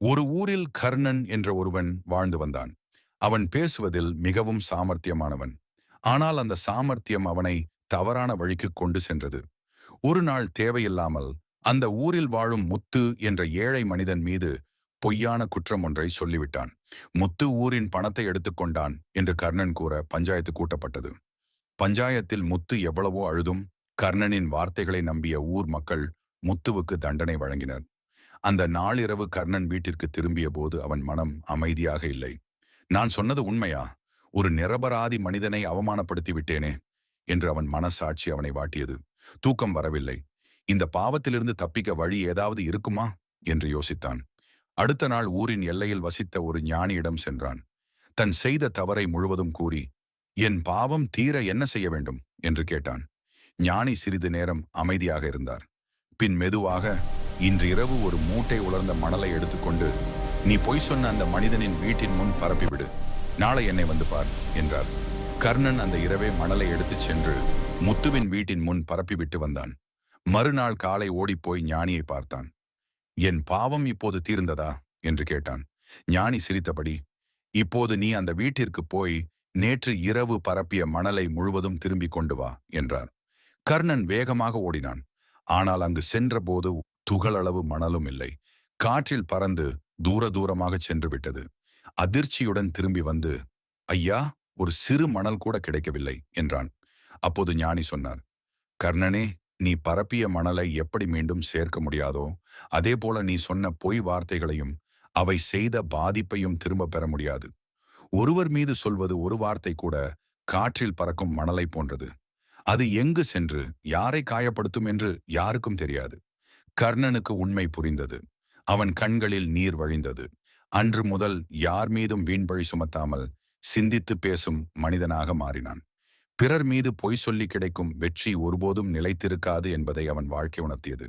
ஒரு ஊரில் கர்ணன் என்ற ஒருவன் வாழ்ந்து வந்தான். அவன் பேசுவதில் மிகவும் சாமர்த்தியமானவன். ஆனால் அந்த சாமர்த்தியம் அவனை தவறான வழிக்கு கொண்டு சென்றது. ஒரு நாள் தேவையில்லாமல் அந்த ஊரில் வாழும் முத்து என்ற ஏழை மனிதன் மீது பொய்யான குற்றம் ஒன்றை சொல்லிவிட்டான். முத்து ஊரின் பணத்தை எடுத்துக்கொண்டான் என்று கர்ணன் கூற பஞ்சாயத்து கூட்டப்பட்டது. பஞ்சாயத்தில் முத்து எவ்வளவோ அழுதும் கர்ணனின் வார்த்தைகளை நம்பிய ஊர் மக்கள் முத்துவுக்கு தண்டனை வழங்கினர். அந்த நாளிரவு கர்ணன் வீட்டிற்கு திரும்பிய போது அவன் மனம் அமைதியாக இல்லை. நான் சொன்னது உண்மையா? ஒரு நிரபராதி மனிதனை அவமானப்படுத்தி விட்டேனே என்று அவன் மனசாட்சி அவனை வாட்டியது. தூக்கம் வரவில்லை. இந்த பாவத்திலிருந்து தப்பிக்க வழி ஏதாவது இருக்குமா என்று யோசித்தான். அடுத்த நாள் ஊரின் எல்லையில் வசித்த ஒரு ஞானியிடம் சென்றான். தன் செய்த தவறை முழுவதும் கூறி, என் பாவம் தீர என்ன செய்ய வேண்டும் என்று கேட்டான். ஞானி சிறிது நேரம் அமைதியாக இருந்தார். பின் மெதுவாக, இன்று இரவு ஒரு மூட்டை உலர்ந்த மணலை எடுத்துக்கொண்டு நீ பொய் சொன்ன அந்த மனிதனின் வீட்டின் முன் பரப்பிவிடு. நாளை என்னை வந்து பார் என்றார். கர்ணன் அந்த இரவே மணலை எடுத்துச் சென்று முத்துவின் வீட்டின் முன் பரப்பிவிட்டு வந்தான். மறுநாள் காலை ஓடிப்போய் ஞானியை பார்த்தான். என் பாவம் இப்போது தீர்ந்ததா என்று கேட்டான். ஞானி சிரித்தபடி, இப்போது நீ அந்த வீட்டிற்கு போய் நேற்று இரவு பரப்பிய மணலை முழுவதும் திரும்பிக் கொண்டு வா என்றார். கர்ணன் வேகமாக ஓடினான். ஆனால் அங்கு சென்றபோது துகளளவு மணலும் இல்லை. காற்றில் பறந்து தூர தூரமாக சென்று விட்டது. அதிர்ச்சியுடன் திரும்பி வந்து, ஐயா, ஒரு சிறு மணல் கூட கிடைக்கவில்லை என்றான். அப்போது ஞானி சொன்னார், கர்ணனே, நீ பரப்பிய மணலை எப்படி மீண்டும் சேர்க்க முடியாதோ அதே போல நீ சொன்ன பொய் வார்த்தைகளையும் அவை செய்த பாதிப்பையும் திரும்ப பெற முடியாது. ஒருவர் மீது சொல்வது ஒரு வார்த்தை கூட காற்றில் பறக்கும் மணலை போன்றது. அது எங்கு சென்று யாரை காயப்படுத்தும் என்று யாருக்கும் தெரியாது. கர்ணனுக்கு உண்மை புரிந்தது. அவன் கண்களில் நீர் வழிந்தது. அன்று முதல் யார் மீதும் வீண்பழி சுமத்தாமல் சிந்தித்து பேசும் மனிதனாக மாறினான். பிறர் மீது பொய் சொல்லி கிடைக்கும் வெற்றி ஒருபோதும் நிலைத்திருக்காது என்பதை அவன் வாழ்க்கை உணர்த்தியது.